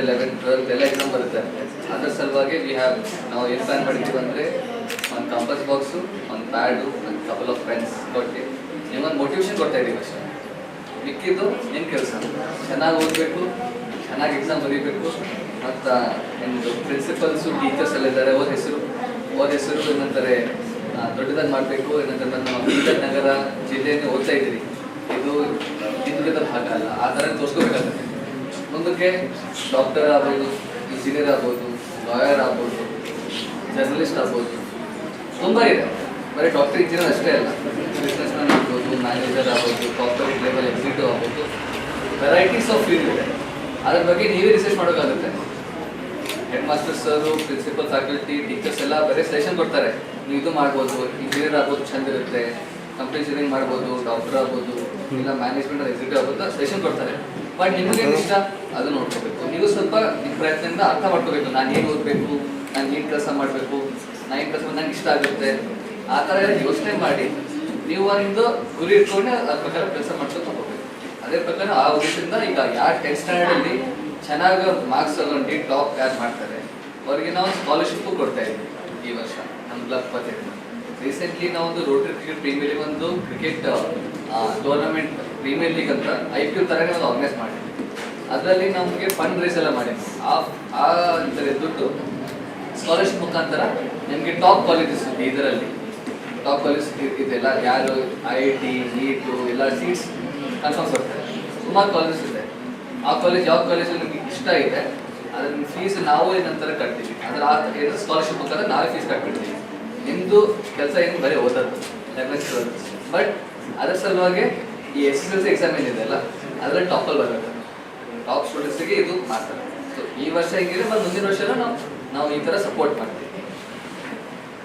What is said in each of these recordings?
11th 12th ಎಲ್ಲ exam ಬರುತ್ತೆ. ಅದರ ಸಲುವಾಗಿ ನಾವು ಏನು ಪ್ಲಾನ್ ಮಾಡಿದ್ದೀವಿ ಅಂದರೆ ಒಂದು ಕಂಪಸ್ ಬಾಕ್ಸು, ಒಂದು ಪ್ಯಾಡು, ಒಂದು ಕಪಲ್ ಆಫ್ ಪೆನ್ಸ್ ಕೊಟ್ಟು ನಿಮ್ಮೊಂದು ಮೋಟಿವೇಶನ್ ಕೊಡ್ತಾ ಇದ್ದೀವಿ ಅಷ್ಟೇ. ಮಿಕ್ಕಿದ್ದು ಏನು ಕೆಲಸ, ಚೆನ್ನಾಗಿ ಓದಬೇಕು, ಚೆನ್ನಾಗಿ ಎಕ್ಸಾಮ್ ಬರೀಬೇಕು. ಮತ್ತು ನಿಮ್ಮದು ಪ್ರಿನ್ಸಿಪಲ್ಸು ಟೀಚರ್ಸ್ ಎಲ್ಲ ಇದ್ದಾರೆ, ಓದ್ ಹೆಸರು ಏನಂತಾರೆ ದೊಡ್ಡದಾಗಿ ಮಾಡಬೇಕು. ಏನಂತಾರೆ ನಮ್ಮ ಬೀದರ್ ನಗರ ಜಿಲ್ಲೆಯನ್ನು ಓದ್ತಾ ಇದ್ದೀರಿ, ಇದು ಹಿಂದುಳಿದ ಭಾಗ ಅಲ್ಲ, ಆ ಥರ ತೋರಿಸ್ಕೋಬೇಕಾಗುತ್ತೆ. ಮುಂದಕ್ಕೆ ಡಾಕ್ಟರ್ ಆಗ್ಬೋದು, ಇಂಜಿನಿಯರ್ ಆಗ್ಬೋದು, ಲಾಯರ್ ಆಗ್ಬೋದು, ಜರ್ನಲಿಸ್ಟ್ ಆಗ್ಬೋದು, ತುಂಬ ಇದೆ. ಬರೀ ಡಾಕ್ಟರ್ ಇಂಜಿನಿಯರ್ ಅಷ್ಟೇ ಅಲ್ಲ, ಬಿಸ್ನೆಸ್ ಮ್ಯಾನ್ ಆಗ್ಬೋದು, ಮ್ಯಾನೇಜರ್ ಆಗ್ಬೋದು, ಕಾರ್ಪೊರೇಟ್ ಲೆವೆಲ್ ಎಕ್ಸಿಕ್ಯೂಟಿವ್ ಆಗ್ಬೋದು, ವೆರೈಟೀಸ್ ಆಫ್ ಫೀಲ್ಡ್ ಇದೆ. ಅದ್ರ ಬಗ್ಗೆ ನೀವೇ ರಿಸರ್ಚ್ ಮಾಡೋಕ್ಕಾಗುತ್ತೆ. ಹೆಡ್ ಮಾಸ್ಟರ್ ಸರು, ಪ್ರಿನ್ಸಿಪಲ್ ಫ್ಯಾಕಲ್ಟಿ, ಟೀಚರ್ಸ್ ಎಲ್ಲ ಬರೀ ಸೆಷನ್ ಕೊಡ್ತಾರೆ, ನೀವು ಇದು ಮಾಡ್ಬೋದು, ಇಂಜಿನಿಯರ್ ಆಗ್ಬೋದು ಚಂದ ಇರುತ್ತೆ, ಕಂಪ್ನಿ ಇಂಜಿನಿಯರಿಂಗ್ ಮಾಡ್ಬೋದು, ಡಾಕ್ಟರ್ ಆಗ್ಬೋದು, ಇಲ್ಲ ಮ್ಯಾನೇಜ್ಮೆಂಟ್ ಎಕ್ಸಿಕ್ಯೂಟಿವ್ ಆಗ್ಬೋದು ಸೆಷನ್ ಕೊಡ್ತಾರೆ. ಬಟ್ ನಿಮಗೆ ಇಷ್ಟ ಅದು ನೋಡ್ಕೋಬೇಕು. ನೀವು ಸ್ವಲ್ಪ ನಿಮ್ಮ ಪ್ರಯತ್ನದಿಂದ ಅರ್ಥ ಮಾಡ್ಕೋಬೇಕು, ನಾನು ಏನು ಓದಬೇಕು, ನಾನು ಏನು ಕೆಲಸ ಮಾಡಬೇಕು, ನಾನು ಏನು ಕೆಲಸ ನಂಗೆ ಇಷ್ಟ ಆಗುತ್ತೆ, ಆ ಥರ ಎಲ್ಲ ಯೋಚನೆ ಮಾಡಿ ನೀವು ಒಂದು ಗುರಿ ಇಟ್ಕೊಂಡೆ ಅದ್ರ ಪ್ರಕಾರ ಕೆಲಸ ಮಾಡ್ಕೊಂಡು ಹೋಗ್ಬೇಕು. ಅದೇ ಪ್ರಕಾರ ಆ ಉದ್ದೇಶದಿಂದ ಈಗ ಯಾರು 10th ಸ್ಟ್ಯಾಂಡರ್ಡಲ್ಲಿ ಚೆನ್ನಾಗಿ ಮಾರ್ಕ್ಸ್ ತಗೊಂಡು ಟಾಪ್ ಯಾರು ಮಾಡ್ತಾರೆ ಅವರಿಗೆ ನಾವು ಸ್ಕಾಲರ್ಶಿಪ್ಪು ಕೊಡ್ತಾ ಇದ್ದೀವಿ ಈ ವರ್ಷ ನಮ್ಮ ಕ್ಲಬ್ ಪಂಚಾಯತ್. ರೀಸೆಂಟ್ಲಿ ನಾವು ಒಂದು ರೋಟರಿ ಕ್ರಿಕೆಟ್ ಪ್ರೀಮಿಯರ್ ಲೀಗ್ ಒಂದು ಕ್ರಿಕೆಟ್ ಟೂರ್ನಮೆಂಟ್ ಪ್ರೀಮಿಯರ್ ಲೀಗ್ ಅಂತ IPL ಥರನೇ ಒಂದು ಆರ್ಗನೈಸ್ ಮಾಡಿದ್ವಿ. ಅದರಲ್ಲಿ ನಮಗೆ ಫಂಡ್ ರೈಸ್ ಎಲ್ಲ ಮಾಡಿದ್ವಿ. ಆ ದುಡ್ಡು ಸ್ಕಾಲರ್ಶಿಪ್ ಮುಖಾಂತರ ನಿಮಗೆ ಟಾಪ್ ಕಾಲೇಜಸ್ ಇದರಲ್ಲಿ ಟಾಪ್ ಕಾಲೇಜ್ ಇದೆಲ್ಲ ಯಾರು IIT NEET ಎಲ್ಲ ಸೀಟ್ಸ್ ಕನ್ಫರ್ಮ್ ಬರ್ತಾರೆ. ಸುಮಾರು ಕಾಲೇಜಸ್ ಇದೆ. ಆ ಕಾಲೇಜ್ ಯಾವ ಕಾಲೇಜ್ ನಿಮಗೆ ಇಷ್ಟ ಇದೆ ಅದ್ರ ಫೀಸ್ ನಾವು ಏನಂತರ ಕಟ್ತೀವಿ, ಅದ್ರ ಸ್ಕಾಲರ್ಶಿಪ್ ಮುಖಾಂತರ ನಾವೇ ಫೀಸ್ ಕಟ್ಬಿಡ್ತೀವಿ. ನಿಮ್ಮದು ಕೆಲಸ ಏನು ಬರೀ ಓದೋದು 11th 12th. ಬಟ್ ಅದರ ಸಲುವಾಗಿ ಈ SSLC ಎಕ್ಸಾಮ್ ಏನಿದೆಯಲ್ಲ ಅದರಲ್ಲಿ ಟಾಪಲ್ಲಿ ಬರಬೇಕು. ಟಾಪ್ ಸ್ಟೂಡೆಂಟ್ಸಿಗೆ ಇದು ಮಾಡ್ತಾರೆ. ಸೊ ಈ ವರ್ಷ ಹೆಂಗಿದೆ ಮತ್ತು ಮುಂದಿನ ವರ್ಷನೂ ನಾವು ಈ ಥರ ಸಪೋರ್ಟ್ ಮಾಡ್ತೀವಿ.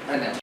ಧನ್ಯವಾದ.